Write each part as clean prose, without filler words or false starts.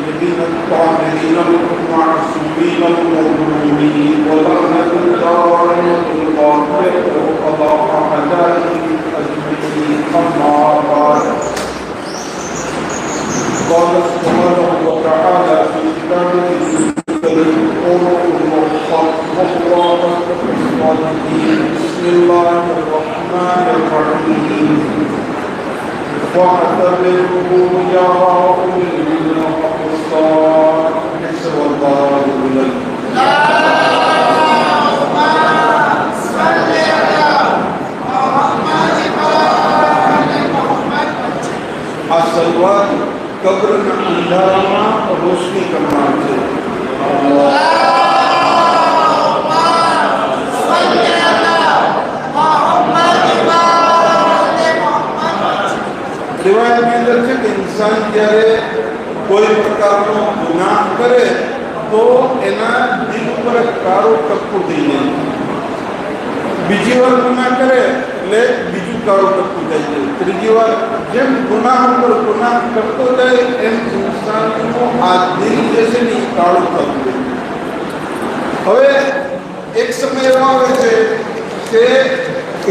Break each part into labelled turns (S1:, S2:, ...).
S1: الطيبين الطاهرين المعصومين المظلومين ولعنة الدائمة القاطعة وقضاء أعدائهم أجمعين. أما بعد، قال سبحانه وتعالى في كتابه بسم الله الرحمن الرحيم. واعتبروا يا أولي الأبصار. والله असलवात कब्र में अंधारा रोशनी करना चाहिए। रिवायत में अंदर से इंसान જ્યારે કોઈ પ્રકારનો ગુનાહ કરે તો એના દિલ ઉપર કાળો ટપકું થઈ જાય, બીજી વાર ગુનાહ કરે એટલે બીજું કાળું ટપકું થઈ જાય, ત્રીજી વાર જેમ ગુનાહ ઉપર ગુનાહ કરતો જાય એમ ઇન્સાનનું આ દિલ જે છે ને એ કાળું થતું જાય। હવે એક સમય એવો આવે છે કે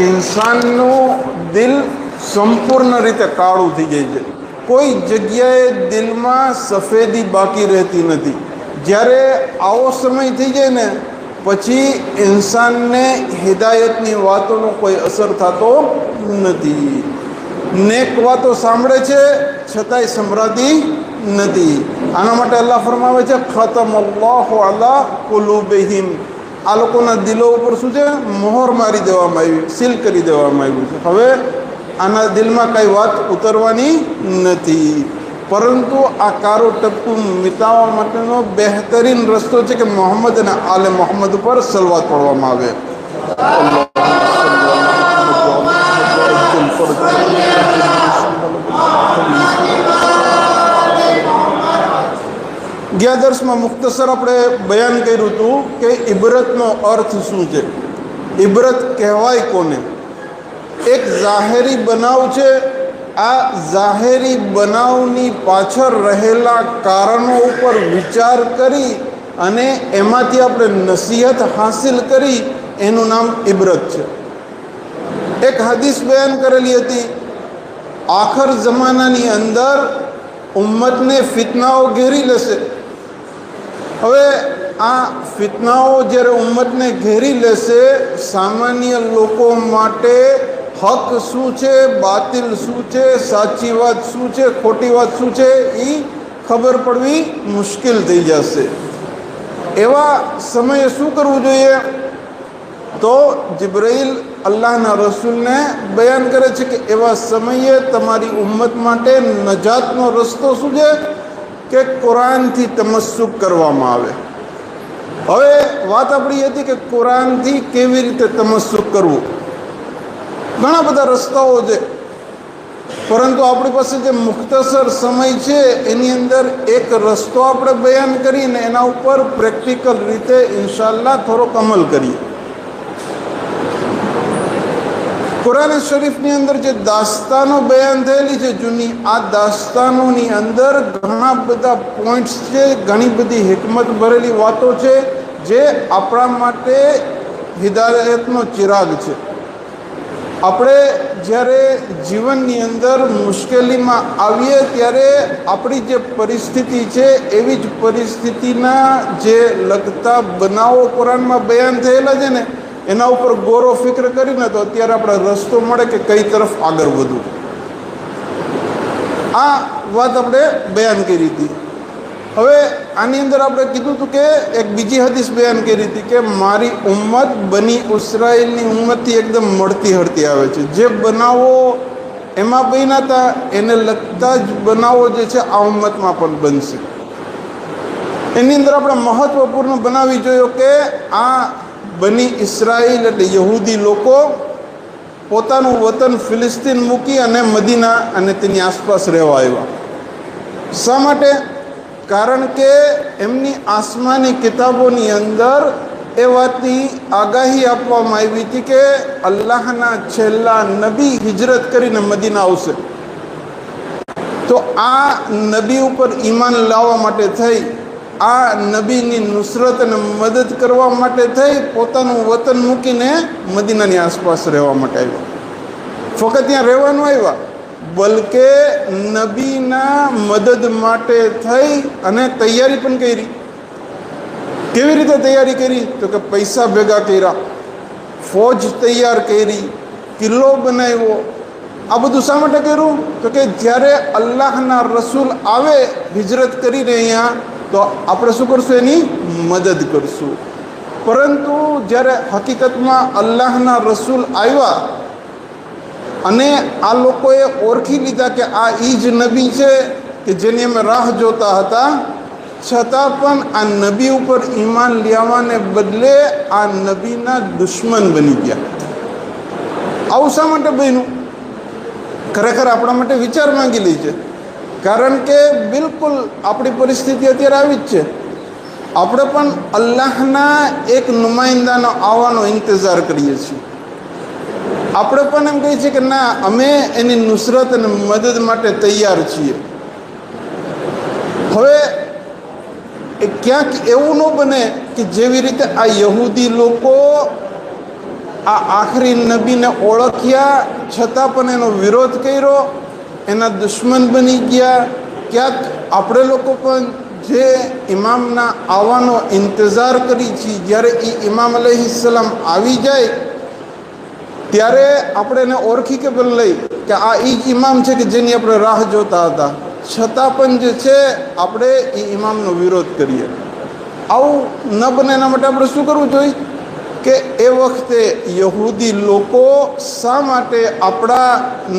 S1: ઇન્સાનનું દિલ સંપૂર્ણ રીતે કાળું થઈ જાય છે, કોઈ જગ્યાએ દિલમાં સફેદી બાકી રહેતી નથી। જ્યારે આવો સમય થઈ જાય ને પછી ઇન્સાનને હિદાયતની વાતોનો કોઈ અસર થતો નથી, નેક વાતો સાંભળે છે છતાંય સંભળાતી નથી। આના માટે અલ્લાહ ફરમાવે છે ખતમ અલ્લાહુ અલા કુલુબિહિમ, આ લોકોના દિલો ઉપર શું છે, મોહર મારી દેવામાં આવી, સીલ કરી દેવામાં આવ્યું છે। હવે આના દિલમાં કઈ વાત ઉતરવાની નથી, પરંતુ આ કાળું ટપકું મિટાવવા માટેનો બહેતરીન રસ્તો છે કે મોહમ્મદ અને આલે મોહમ્મદ ઉપર સલવાત પઢવામાં આવે। ગયા દર્શમાં મુખ્તસર આપણે બયાન કર્યું હતું કે ઇબરતનો અર્થ શું છે, ઇબરત કહેવાય કોને? એક ઝાહેરી બનાવ છે, આ ઝાહેરી બનાવની પાછળ રહેલા કારણો ઉપર વિચાર કરી અને એમાંથી આપણે નસીહત હાસિલ કરી, એનું નામ ઇબરત છે। એક હદીસ બયાન કરેલી હતી, આખર જમાનાની અંદર ઉમ્મતને ફિતનાઓ ઘેરી લેશે। હવે આ ફિતનાઓ જ્યારે ઉમ્મતને ઘેરી લેશે, સામાન્ય લોકો માટે હક શું છે, બાતિલ શું છે, સાચી વાત શું છે, ખોટી વાત શું છે, એ ખબર પડવી મુશ્કેલ થઈ જશે। એવા સમયે શું કરવું જોઈએ? તો જિબ્રાઈલ અલ્લાહના રસૂલને બયાન કરે છે કે એવા સમયે તમારી ઉમ્મત માટે નજાતનો રસ્તો શું છે કે કુરાનથી તમસ્સુક કરવામાં આવે। હવે વાત આપણી હતી કે કુરાનથી કેવી રીતે તમસ્સુક કરવું, ઘણા બધા રસ્તાઓ છે, પરંતુ આપણી પાસે જે મુખ્તસર સમય છે એની અંદર એક રસ્તો આપણે બયાન કરીને એના ઉપર પ્રેક્ટિકલ રીતે ઇન્શાઅલ્લાહ થોડોક અમલ કરીએ। કુરાન શરીફની અંદર જે દાસ્તાનો બયાન થયેલી છે જૂની, આ દાસ્તાનોની અંદર ઘણા બધા પોઈન્ટ્સ છે, ઘણી બધી હિકમત ભરેલી વાતો છે જે આપણા માટે હિદાયતનો ચિરાગ છે। આપણે જ્યારે જીવનની અંદર મુશ્કેલીમાં આવીએ ત્યારે આપણી જે પરિસ્થિતિ છે એવી જ પરિસ્થિતિના જે લગતા બનાવો કુરાનમાં બયાન થયેલા છે ને, એના ઉપર ગૌરવ ફિક્ર કરીને તો અત્યારે આપણે રસ્તો મળે કે કઈ તરફ આગળ વધવું। આ વાત આપણે બયાન કરી હતી। હવે આની અંદર આપણે કીધું હતું કે એક બીજી હદીસ બયાન કરી હતી કે મારી ઉમ્મત બની ઇસ્રાઈલની ઉમ્મતથી એકદમ મળતી હળતી આવે છે, જે બનાવો એમાં બન્યા હતા એને લગતા જ બનાવો જે છે આ ઉમ્મતમાં પણ બનશે। એની અંદર આપણે મહત્વપૂર્ણ બનાવી જોયો કે આ બની ઇસ્રાઈલ એટલે યહૂદી લોકો પોતાનું વતન ફિલિસ્તીન મૂકી અને મદીના અને તેની આસપાસ રહેવા આવ્યા। શા માટે? કારણ કે એમની આસમાની કિતાબોની અંદર એ વાતની આગાહી આપવામાં આવી હતી કે અલ્લાહના છેલ્લા નબી હિજરત કરીને મદીના આવશે। તો આ નબી ઉપર ઈમાન લાવવા માટે થઈ, આ નબીની નુસરત અને મદદ કરવા માટે થઈ પોતાનું વતન મૂકીને મદીનાની આસપાસ રહેવા માટે આવ્યા. ફક્ત ત્યાં રહેવાનું આવ્યા, બલકે નબીના મદદ માટે થઈ અને તૈયારી પણ કરી. કેવી રીતે તૈયારી કરી? તો કે પૈસા ભેગા કર્યા, ફોજ તૈયાર કરી, કિલ્લો બનાવ્યો. આ બધું શા માટે કર્યું? તો કે જ્યારે અલ્લાહના રસૂલ આવે હિજરત કરીને અહીંયા, તો આપણે શું કરશું? એની મદદ કરશું. પરંતુ જ્યારે હકીકતમાં અલ્લાહના રસૂલ આવ્યા અને આ લોકોએ ઓળખી લીધા કે આ એ જ નબી છે કે જેની અમે રાહ જોતા હતા, છતાં પણ આ નબી ઉપર ઈમાન લેવાને બદલે આ નબીના દુશ્મન બની ગયા. આવું શા માટે બન્યું? ખરેખર આપણા માટે વિચાર માંગી લે છે. કારણ કે બિલકુલ આપણી પરિસ્થિતિ અત્યારે આવી જ છે. આપણે પણ અલ્લાહના એક નુમાઇંદાનો આવવાનો ઇંતજાર કરીએ છીએ. આપણે પણ એમ કહીએ છીએ કે ના, અમે એની નુસરત અને મદદ માટે તૈયાર છીએ. હવે ક્યાંક એવું ન બને કે જેવી રીતે આ યહૂદી લોકો આ આખરી નબીને ઓળખ્યા છતાં પણ એનો વિરોધ કર્યો, એના દુશ્મન બની ગયા, ક્યાંક આપણે લોકો પણ જે ઇમામના આવવાનો ઇંતજાર કરી છીએ, જ્યારે એ ઇમામ અલૈહિસ્સલામ આવી જાય ત્યારે આપણે એને ઓળખી કે પણ લઈ કે આ એ જ ઇમામ છે કે જેની આપણે રાહ જોતા હતા, છતાં પણ જે છે આપણે એ ઇમામનો વિરોધ કરીએ. આવું ન બને એના માટે આપણે શું કરવું જોઈએ? કે એ વખતે યહૂદી લોકો શા માટે આપણા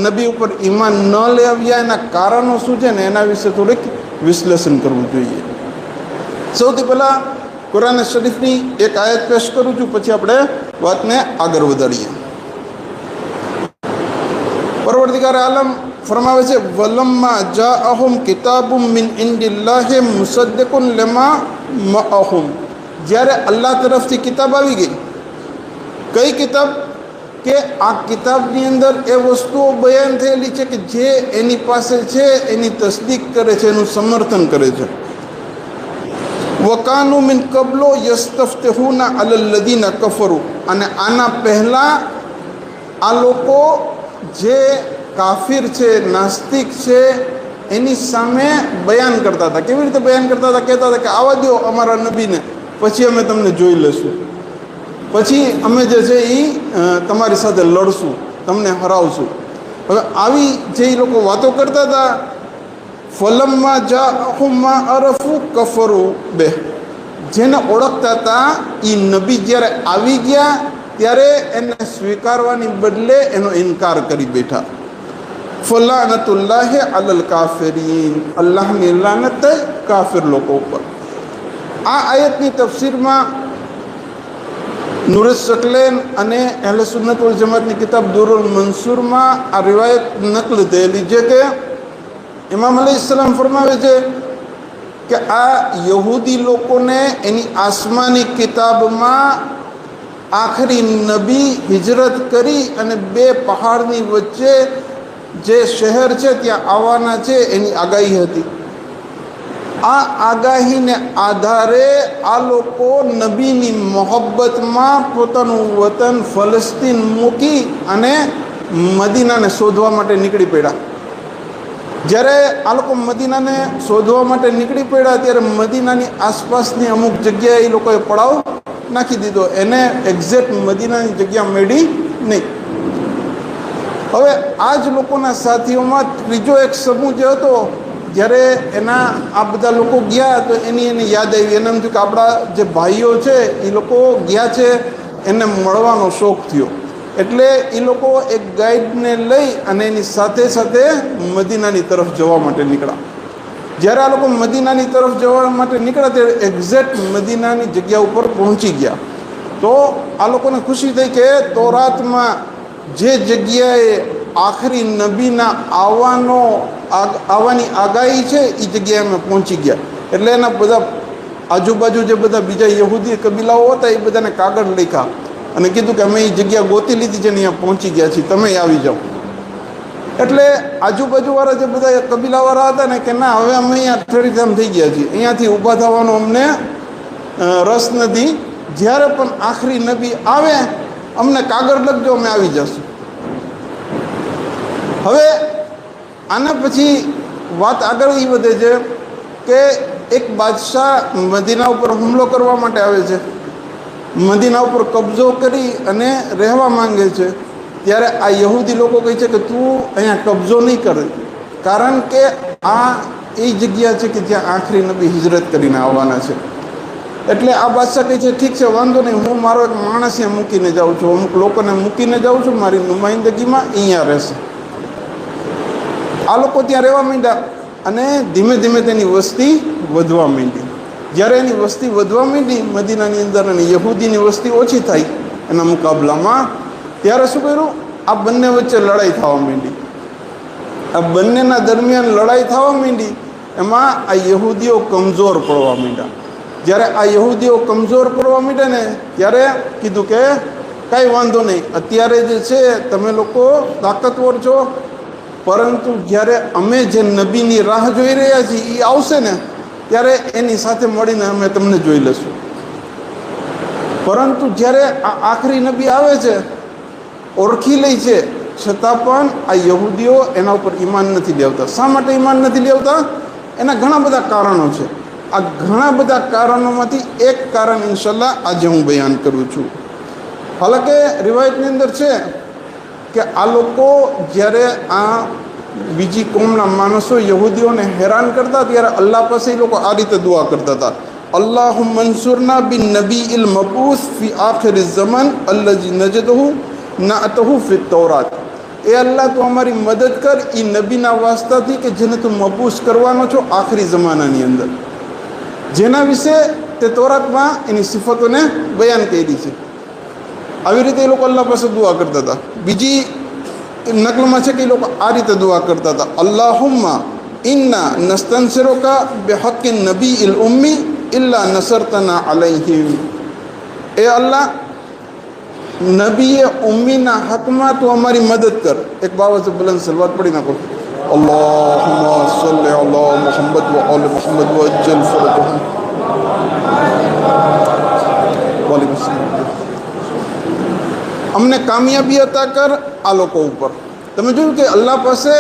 S1: નબી ઉપર ઈમાન ન લાવ્યા, એના કારણો શું છે ને એના વિશે થોડીક વિશ્લેષણ કરવું જોઈએ. સૌથી પહેલાં કુરાન શરીફની એક આયત પેશ કરું છું, પછી આપણે વાતને આગળ વધારીએ. પરવર્તિગાર આલમ ફરમાવે છે, વલમ્મા જાઅહુમ કિતાબુમ મિન ઇન્દિલ્લાહિ મુસદ્દિકુન લિમા મઅહુમ. જ્યારે અલ્લાહ તરફથી કિતાબ આવી ગઈ. કઈ કિતાબ? કે આ કિતાબની અંદર એ વસ્તુઓ બયાન થયેલી છે કે જે એની પાસે છે એની તસદીક કરે છે, એનું સમર્થન કરે છે. વકાનુ મિન કબલો યસ્તફ્તિહુના અલલ લદીના કફરુ. અને આના પહેલાં આ લોકો જે કાફિર છે, નાસ્તિક છે, એની સામે બયાન કરતા હતા. કેવી રીતે બયાન કરતા હતા? કહેતા હતા કે આવા દો અમારા નબીને, પછી અમે તમને જોઈ લઈશું, પછી અમે જે છે એ તમારી સાથે લડશું, તમને હરાવશું. હવે આવી જે એ લોકો વાતો કરતા હતા, ફલમમાં જાઅહુમ મા અરફુ કફરુ બે. જેને ઓળખતા હતા એ નબી જ્યારે આવી ગયા ત્યારે એને સ્વીકારવાની બદલે એનો ઇનકાર કરી બેઠા. ફલાનતુલ્લાહી અલલ કાફિરીન. અલ્લાહની લાનત કાફિર લોકો ઉપર. આ આયતની તફસીરમાં નુરેશ શકલેન અને અહલે સુન્નત વલ જમાતની કિતાબ દુરુલ મંસૂરમાં આ રિવાયત નકલ થયેલી છે કે ઇમામ અલૈહિસ્સલામ ફરમાવે છે કે આ યહૂદી લોકોને એની આસમાની કિતાબમાં આખરી નબી હિજરત કરી અને બે પહાડની વચ્ચે જે શહેર છે ત્યાં આવવાના છે એની આગાહી હતી. આ આગાહીને આધારે આ લોકો નબીની મોહબ્બતમાં પોતાનું વતન ફલસ્તીન મૂકી અને મદીનાને શોધવા માટે નીકળી પડ્યા. જ્યારે આ લોકો મદીનાને શોધવા માટે નીકળી પડ્યા ત્યારે મદીનાની આસપાસની અમુક જગ્યાએ એ લોકોએ પડાવ નાખી દીધો. એને એક્ઝેક્ટ મદીનાની જગ્યા મળી નહીં. હવે આ જ લોકોના સાથીઓમાં ત્રીજો એક સમૂહ જે હતો, જ્યારે એના આ બધા લોકો ગયા તો એને યાદ આવી. એને એમ થયું કે આપણા જે ભાઈઓ છે એ લોકો ગયા છે, એને મળવાનો શોખ થયો. એટલે એ લોકો એક ગાઈડને લઈ અને એની સાથે સાથે મદીનાની તરફ જવા માટે નીકળ્યા. જ્યારે આ લોકો મદીનાની તરફ જવા માટે નીકળ્યા ત્યારે એક્ઝેક્ટ મદીનાની જગ્યા ઉપર પહોંચી ગયા. તો આ લોકોને ખુશી થઈ કે તોરાતમાં જે જગ્યાએ આખરી નબીના આવવાની આગાહી છે એ જગ્યાએ અમે પહોંચી ગયા. એટલે એના બધા આજુબાજુ જે બધા બીજા યહૂદી કબીલાઓ હતા એ બધાને કાગળ લખ્યા અને કીધું કે અમે એ જગ્યા ગોતી લીધી છે ને અહીંયા પહોંચી ગયા છીએ, તમે આવી જાઓ. એટલે આજુબાજુવાળા જે બધા કબીલાવાળા હતા ને કે ના, હવે અમે અહીંયા ઠરીધામ થઈ ગયા છીએ, અહીંયાથી ઊભા થવાનો અમને રસ નથી. જ્યારે પણ આખરી નબી આવે અમને કાગળ લખજો, અમે આવી જશું. હવે આના પછી વાત આગળ એ વધે છે કે એક બાદશાહ મદીના ઉપર હુમલો કરવા માટે આવે છે, મદીના ઉપર કબજો કરી અને રહેવા માંગે છે. ત્યારે આ યહૂદી લોકો કહે છે કે તું અહીંયા કબજો નહીં કરે, કારણ કે આ એ જગ્યા છે કે જ્યાં આખરી નબી હિજરત કરીને આવવાના છે. એટલે આ બાદશાહ કહે છે ઠીક છે, વાંધો નહીં, હું મારો એક માણસ અહીંયા મૂકીને જાઉં છું, અમુક લોકોને મૂકીને જાઉં છું, મારી નુમાઇંદગીમાં અહીંયા રહેશે. આ લોકો ત્યાં રહેવા માંડ્યા અને ધીમે ધીમે તેની વસ્તી વધવા માંડી. જ્યારે એની વસ્તી વધવા માંડી મદીનાની અંદર અને યહૂદીની વસ્તી ઓછી થાય એના મુકાબલામાં, ત્યારે શું કર્યું, આ બંને વચ્ચે લડાઈ થવા માંડી. આ બંનેના દરમિયાન લડાઈ થવા માંડી. એમાં આ યહૂદીઓ કમજોર પડવા માંડ્યા. જ્યારે આ યહૂદીઓ કમજોર પડવા માંડ્યા ને ત્યારે કીધું કે કાંઈ વાંધો નહીં, અત્યારે જે છે તમે લોકો તાકતવર છો, પરંતુ જ્યારે અમે જે નબીની રાહ જોઈ રહ્યા છીએ એ આવશે ને ત્યારે એની સાથે મળીને અમે તમને જોઈ લઈશું. પરંતુ જ્યારે આ આખરી નબી આવે છે, ઓળખી લે છે, છતાં પણ આ યહૂદીઓ એના ઉપર ઈમાન નથી લેવતા. શા માટે ઈમાન નથી લેવતા? એના ઘણા બધા કારણો છે. આ ઘણા બધા કારણોમાંથી એક કારણ ઇન્શાલ્લાહ આજે હું બયાન કરું છું. હાલાકે રિવાયતની અંદર છે કે આ લોકો જ્યારે આ બીજી કોમના માણસો યહૂદીઓને હેરાન કરતા ત્યારે અલ્લાહ પાસે એ લોકો આ રીતે દુઆ કરતા હતા, અલ્લાહુમ્મા મંસુરના બિન નબી ઇલ મબૂસ ફી આખિર ઝમાન અલ્લજી નજદહુ નાતહુ ફી તૌરાત. એ અલ્લાહ તું અમારી મદદ કર એ નબીના વાસ્તાથી કે જેને તું મબૂસ કરવાનો છો આખરી જમાનાની અંદર, જેના વિશે તે તૌરાતમાં એની સિફતોને બયાન કરી છે. આવી રીતે એ લોકો અલ્લાહ પાસે દુઆ કરતા હતા. બીજી નકલમાં છે કે એ લોકો આ રીતે દુઆ કરતા હતા, અલ્લાહુમ્મા ઇન્ના નસ્તનસિરુકા બિહક્કી નબી ઇલ ઉમ્મી ઇલ્લા નસરતના અલૈહિમ. એ અલ્લાહ, નબીએ ઉમ્મીના હકમાં તું અમારી મદદ કર. એક બાબત બુલંદ સલવાત પડી નાખો, અલ્લાહુમ્મા સલ્લી અલા મુહમ્મદ વ આલ મુહમ્મદ વ અજ્જલ ફરજહુમ. વાલેકુમ સલામ. અમને કામયાબી અતા કર આ લોકો ઉપર. તમે જોયું કે અલ્લાહ પાસે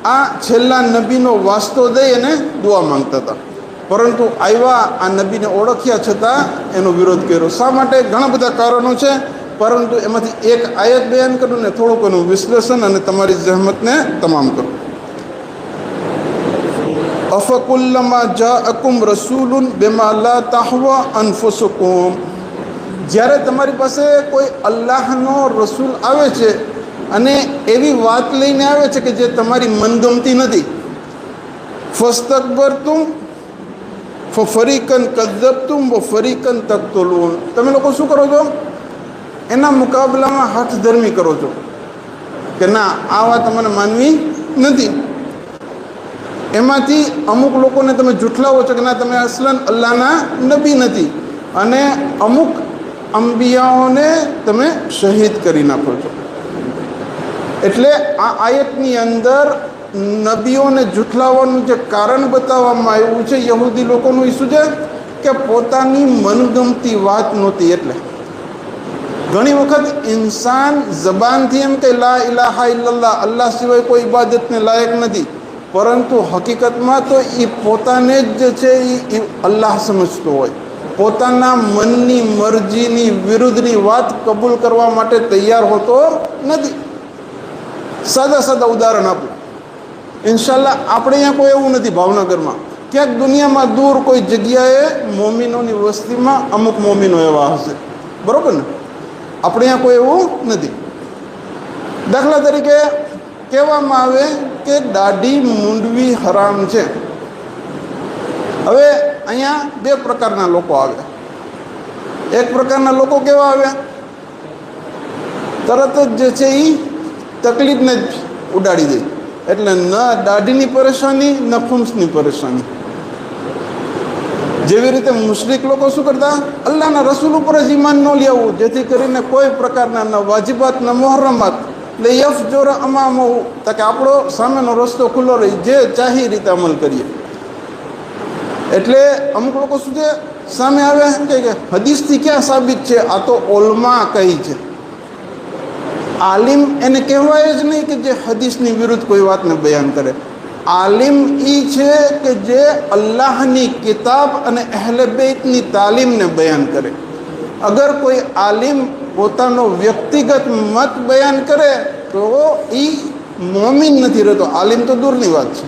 S1: આ છેલ્લા નબીનો વાસ્તો દઈ અને દુઆ માંગતા હતા, પરંતુ આવ્યા આ નબીને ઓળખ્યા છતાં એનો વિરોધ કર્યો. શા માટે? ઘણા બધા કારણો છે, પરંતુ એમાંથી એક આયત બયાન કરું ને થોડુંક એનું વિશ્લેષણ અને તમારી જહેમતને તમામ કરું. અફકુલ્લમા જાઅકુમ રસૂલુન બિમા લા તહવા અનફુસુકુમ. જ્યારે તમારી પાસે કોઈ અલ્લાહનો રસૂલ આવે છે અને એવી વાત લઈને આવે છે કે જે તમારી મનગમતી નથી, ફસ્તકબરતુમ ફરીકન કઝબતુમ વ ફરીકન તક્તુલૂન. તમે લોકો શું કરો છો? એના મુકાબલામાં હાથ ધર્મી કરો છો કે ના, આ વાત તમને માનવી નથી. એમાંથી અમુક લોકોને તમે જૂઠલાવો છો કે ના, તમે અસલન અલ્લાહના નબી નથી, અને અમુક અંબિયાઓને તમે શહીદ કરી નાખો છો. એટલે આ આયતની અંદર નબીઓને જૂઠલાવવાનું જે કારણ બતાવવામાં આવ્યું છે યહૂદી લોકોનું, એ શું છે કે પોતાની મનગમતી વાત નહોતી. એટલે ઘણી વખત ઇન્સાન જબાનથી એમ કે લા ઇલાહા ઇલ્લલ્લાહ, અલ્લાહ સિવાય કોઈ ઇબાદતને લાયક નથી, પરંતુ હકીકતમાં તો એ પોતાને જ જે છે એ અલ્લાહ સમજતો હોય. પોતાના મનની મરજીની વિરુદ્ધની વાત કબૂલ કરવા માટે તૈયાર હોતો નથી. સાદા સાદા ઉદાહરણ આપું. ઇન્શાલ્લાહ આપણે અહીંયા કોઈ એવું નથી. ભાવનગરમાં ક્યાંક દુનિયામાં દૂર કોઈ જગ્યાએ મોમિનોની વસ્તીમાં અમુક મોમિનો એવા હશે, બરાબર ને? આપણે અહીંયા કોઈ એવું નથી. દાખલા તરીકે કહેવામાં આવે કે દાઢી મૂંડવી હરામ છે. હવે અહીંયા બે પ્રકારના લોકો આવ્યા. એક પ્રકારના લોકો કેવા આવ્યા? તરત જ જે છે એ તકલીફને જ ઉડાડી દે. એટલે ન દાઢીની પરેશાની ન ફૂંસની પરેશાની. જેવી રીતે મુશ્રિક લોકો શું કરતા? અલ્લાહના રસૂલ ઉપર જ ઈમાન ન લેવું, જેથી કરીને કોઈ પ્રકારના ન વાજિબાત ન મુહર્રમાત એટલે યફ જોર અમામ કે આપણો સામેનો રસ્તો ખુલ્લો રહી, જે ચાહી રીતે અમલ કરીએ. એટલે અમુક લોકો શું છે, સામે આવે કે હદીસથી ક્યાં સાબિત છે, આ તો ઓલમા કહી છે. આલિમ એને કહેવાય જ નહીં કે જે હદીસની વિરુદ્ધ કોઈ વાતને બયાન કરે. આલિમ એ છે કે જે અલ્લાહની કિતાબ અને અહલે બેતની તાલીમને બયાન કરે. અગર કોઈ આલિમ પોતાનો વ્યક્તિગત મત બયાન કરે તો એ મોમિન નથી રહેતો. આલિમ તો દૂરની વાત છે.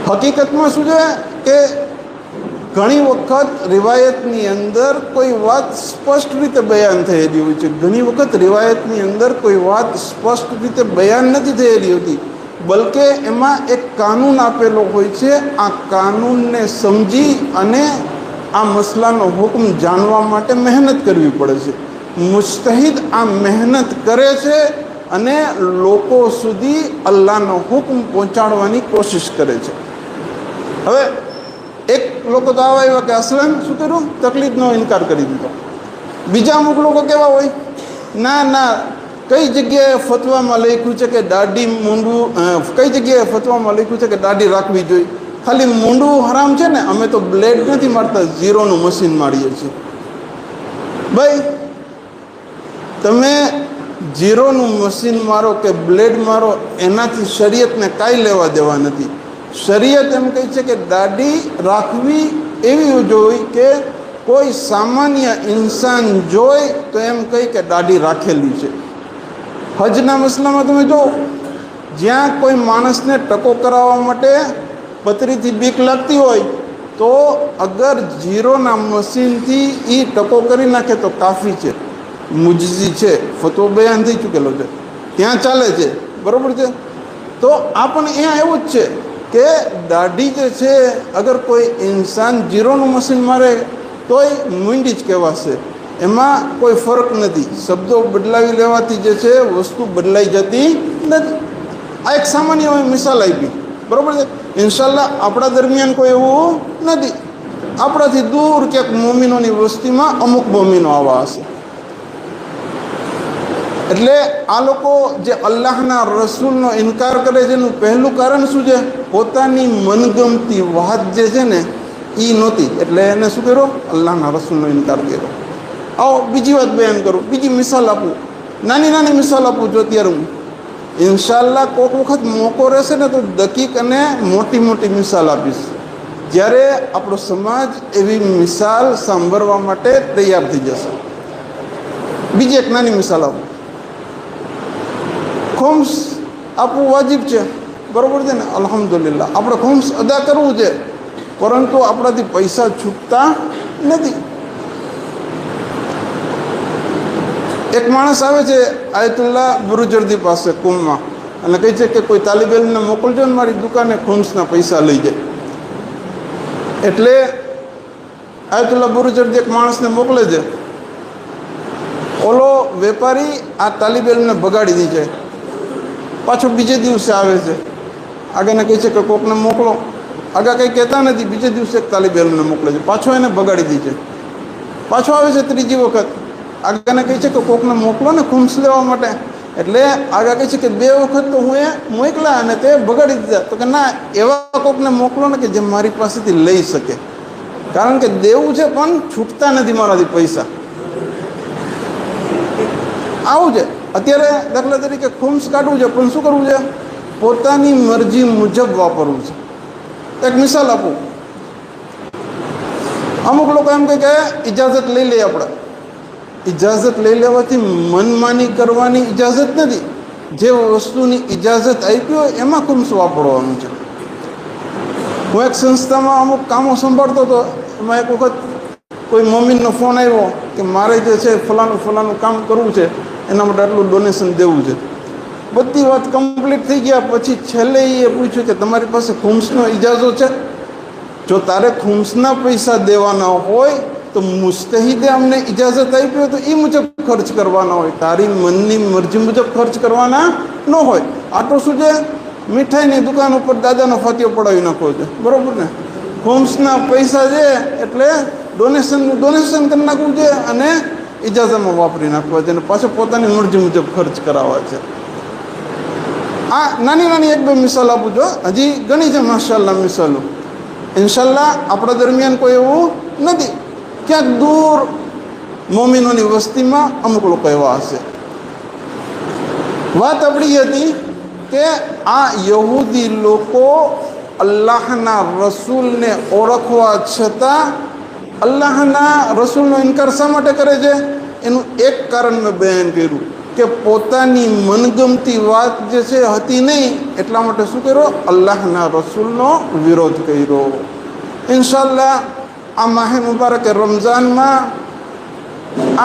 S1: હકીકતમાં શું છે કે ઘણી વખત રિવાયતની અંદર કોઈ વાત સ્પષ્ટ રીતે બયાન થયેલી હોય છે, ઘણી વખત રિવાયતની અંદર કોઈ વાત સ્પષ્ટ રીતે બયાન નથી થયેલી હોતી, બલકે એમાં એક કાનૂન આપેલો હોય છે. આ કાનૂનને સમજી અને આ મસલાનો હુકમ જાણવા માટે મહેનત કરવી પડે છે. મુજતહિદ આ મહેનત કરે છે અને લોકો સુધી અલ્લાહનો હુકમ પહોંચાડવાની કોશિશ કરે છે. હવે એક લોકો તો આવા એવા કે અસલન શું કર્યું, તકલીફનો ઇનકાર કરી દીધો. બીજા અમુક લોકો કેવા હોય, ના ના કઈ જગ્યાએ ફતવામાં લખ્યું છે કે દાઢી મૂંડવું, કઈ જગ્યાએ ફતવામાં લખ્યું છે કે દાઢી રાખવી જોઈએ, ખાલી મૂંડવું હરામ છે ને, અમે તો બ્લેડ નથી મારતા, ઝીરોનું મશીન મારીએ છીએ. ભાઈ તમે ઝીરોનું મશીન મારો કે બ્લેડ મારો, એનાથી શરીયતને કાંઈ લેવા દેવા નથી. શરીયત એમ કહે છે કે દાઢી રાખવી એવી જોઈ કે કોઈ સામાન્ય ઇન્સાન જોઈ તો એમ કહી કે દાઢી રાખેલી છે. હજના મસલામાં તમે જો, જ્યાં કોઈ માણસને ટકો કરાવવા માટે પતરીથી બીક લાગતી હોય તો અગર ઝીરોના મશીનથી એ ટકો કરી નાખે તો કાફી છે, મુજઝી છે, ફતવો બયાન થઈ ચૂકેલો છે, ત્યાં ચાલે છે. બરાબર છે. તો આ પણ અહીંયા એવું જ છે કે દાઢી જે છે, અગર કોઈ ઇન્સાન ઝીરોનું મશીન મારે તોય મૂંડી જ કહેવાશે, એમાં કોઈ ફરક નથી. શબ્દો બદલાવી લેવાથી જે છે વસ્તુ બદલાઈ જતી નથી. આ એક સામાન્ય મિસાલ આપી. બરાબર છે. ઇન્શાલ્લાહ આપણા દરમિયાન કોઈ એવું નથી. આપણાથી દૂર ક્યાંક મોમીનોની વસ્તીમાં અમુક મોમીનો આવા હશે. એટલે આ લોકો જે અલ્લાહના રસૂલનો ઇનકાર કરે છે એનું પહેલું કારણ શું છે, પોતાની મનગમતી વાત જે છે ને એ નહોતી, એટલે એને શું કર્યો, અલ્લાહના રસૂલનો ઇનકાર કર્યો. આવો બીજી વાત બયાન કરું, બીજી મિસાલ આપું, નાની નાની મિસાલ આપું. જો અત્યારે હું ઇન્શાલ્લાહ કોઈક વખત મોકો રહેશે ને તો દકીક અને મોટી મોટી મિસાલ આપીશ, જ્યારે આપણો સમાજ એવી મિસાલ સાંભળવા માટે તૈયાર થઈ જશે. બીજી એક નાની મિસાલ આપું. ખુમ્સ આપવું વાજિબ છે, બરાબર છે ને, અલ્હમ્દુલિલ્લાહ આપણે ખુમ્સ અદા કરવું છે, પરંતુ આપણાથી પૈસા છૂટતા નથી. એક માણસ આવે છે આયતુલ્લાહ બુરુજર્દી પાસે કુમમાં અને કહે છે કે કોઈ તાલિબ ઇલ્મને મોકલજો ને મારી દુકાને ખુમ્સના પૈસા લઈ જાય. એટલે આયતુલ્લાહ બુરુજર્દી એક માણસને મોકલે છે. ઓલો વેપારી આ તાલિબ ઇલ્મને બગાડી દે છે. પાછો બીજે દિવસે આવે છે, આગળને કહે છે કે કોકને મોકલો. આગળ કંઈ કહેતા નથી, બીજે દિવસે એક તાલિબ ઇલ્મને મોકલે છે, પાછો એને બગાડી દે છે. પાછો આવે છે ત્રીજી વખત, આગળને કહે છે કે કોકને મોકલો ને ખુમ્સ લેવા માટે. એટલે આગળ કહે છે કે 2 વખત તો હું એ મોકલા અને તે બગાડી દીધા. તો કે ના, એવા કોકને મોકલો ને કે જે મારી પાસેથી લઈ શકે, કારણ કે દેવું છે પણ છૂટતા નથી મારાથી પૈસા. આવું છે અત્યારે. દાખલા તરીકે ખુમ્સ કાઢવું છે પણ શું કરવું છે, પોતાની મરજી મુજબ વાપરવું છે. એક મિસાલ આપું. અમુક લોકો એમ કહે કે ઇજાઝત લઈ લઈએ આપણે. ઇજાઝત લઈ લેવાથી મનમાની કરવાની ઇજાઝત નથી. જે વસ્તુની ઇજાઝત આપી હોય એમાં ખુમ્સ વાપરવાનું છે. હું એક સંસ્થામાં અમુક કામો સંભાળતો હતો. એમાં એક વખત કોઈ મમ્મીનો ફોન આવ્યો કે મારે જે છે ફલાણું કામ કરવું છે, એના માટે આટલું ડોનેશન દેવું છે. બધી વાત કમ્પ્લીટ થઈ ગયા પછી છેલ્લે એ પૂછ્યું કે તમારી પાસે ખુમ્સનો ઇજાઝો છે? જો તારે ખુમ્સના પૈસા દેવાના હોય તો મુસ્તહિદે અમને ઇજાઝત આપી હોય તો એ મુજબ ખર્ચ કરવાના હોય, તારી મનની મરજી મુજબ ખર્ચ કરવાના ન હોય. આ તો શું છે, મીઠાઈની દુકાન ઉપર દાદાનો ફાતિયો પડાવી નાખવો છે, બરાબર ને. ખુમ્સના પૈસા છે એટલે ડોનેશન કરી નાખવું છે અને ઇજાઝામાં વાપરી નાખવા છે અને પાછા પોતાની મરજી મુજબ ખર્ચ કરાવવા છે. આ નાની નાની એક બે મિસાલ આપું છો, હજી ઘણી છે માશાલ્લાહ મિસાલો. ઇન્શાલ્લાહ આપણા દરમિયાન કોઈ એવું નથી. ક્યાંક દૂર મોમિનોની વસ્તીમાં અમુક લોકો એવા હશે. વાત આપણી હતી કે આ યહૂદી લોકો અલ્લાહના રસૂલને ઓળખવા છતાં અલ્લાહના રસૂલનો ઇનકાર શા માટે કરે છે? એનું એક કારણ મેં બયાન કર્યું કે પોતાની મનગમતી વાત જે છે હતી નહીં, એટલા માટે શું કર્યો? અલ્લાહના રસૂલનો વિરોધ કર્યો. ઇન્શાલ્લાહ આ માહે મુબારક રમઝાનમાં,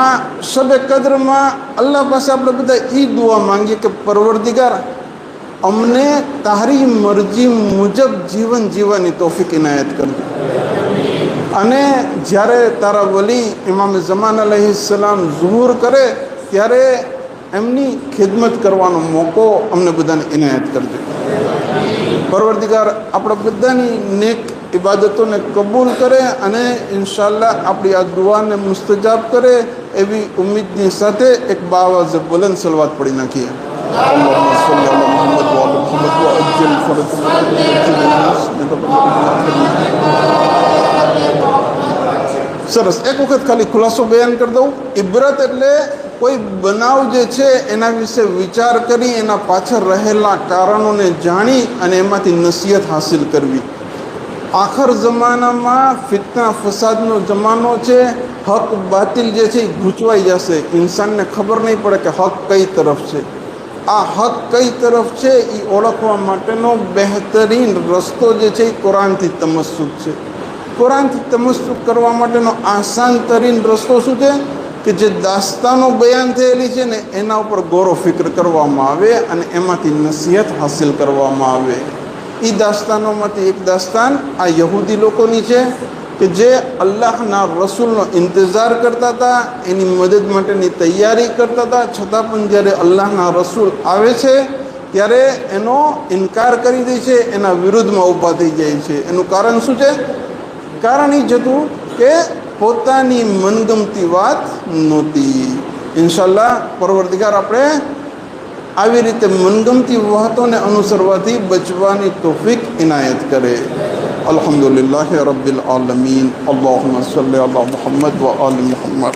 S1: આ શબે કદ્રમાં અલ્લાહ પાસે આપણે બધા એ દુઆ માંગીએ કે પરવરદિગાર, અમને તારી મરજી મુજબ જીવન જીવવાની તૌફીક ઇનાયત કરજો. અને જ્યારે તારા વલી ઇમામ ઝમાન અલૈહિસ્સલામ ઝુહુર કરે ત્યારે એમની ખિદમત કરવાનો મોકો અમને બધાને ઇનાયત કરજો. પરવરદિગાર આપણા બધાની નેક ઇબાદતોને કબૂલ કરે અને ઇન્શાલ્લાહ આપણી આ દુઆને મુસ્તજાબ કરે એવી ઉમ્મીદની સાથે એક બાવાઝે બુલંદ સલવાત પડી નાખીએ. اللهم صل على محمد وعلى محمد وأجل فرج સરસ. એક વખત ખાલી ખુલાસો બયાન કરી દઉં. ઇબરત એટલે કોઈ બનાવ જે છે એના વિશે વિચાર કરી, એના પાછળ રહેલા કારણોને જાણી અને એમાંથી નસીહત હાસિલ કરવી. આખર જમાનામાં ફિતના ફસાદનો જમાનો છે. હક બાતિલ જે છે એ ગૂંચવાઈ જશે. ઇન્સાનને ખબર નહીં પડે કે હક કઈ તરફ છે. આ હક કઈ તરફ છે એ ઓળખવા માટેનો બહેતરીન રસ્તો જે છે એ કુરાનથી તમસ્સુક છે. કુરાનથી તમસ્સુક કરવા માટેનો આસાન તરીન રસ્તો શું છે? કે જે દાસ્તાનો બયાન થયેલી છે ને એના ઉપર ગૌર ફિક્ર કરવામાં આવે અને એમાંથી નસીહત હાસિલ કરવામાં આવે. એ દાસ્તાનોમાંથી એક દાસ્તાન આ યહૂદી લોકોની છે કે જે અલ્લાહના રસૂલનો ઇંતજાર કરતા હતા, એની મદદ માટેની તૈયારી કરતા હતા, છતાં પણ જ્યારે અલ્લાહના રસૂલ આવે છે ત્યારે એનો ઇનકાર કરી દે છે, એના વિરુદ્ધમાં ઊભા થઈ જાય છે. એનું કારણ શું છે? કારણ એ જ હતું કે પોતાની મનગમતી વાત નહોતી. ઇન્શાલ્લાહ પરવરદિગાર આપણે આવી રીતે મનગમતી વાતોને અનુસરવાથી બચવાની તૌફીક ઇનાયત કરે. અલ્હમ્દુલિલ્લાહ રબ્બિલ આલમીન. અલ્લાહુમ્મા સલ્લી અલા મુહમ્મદ વ આલિ મુહમ્મદ.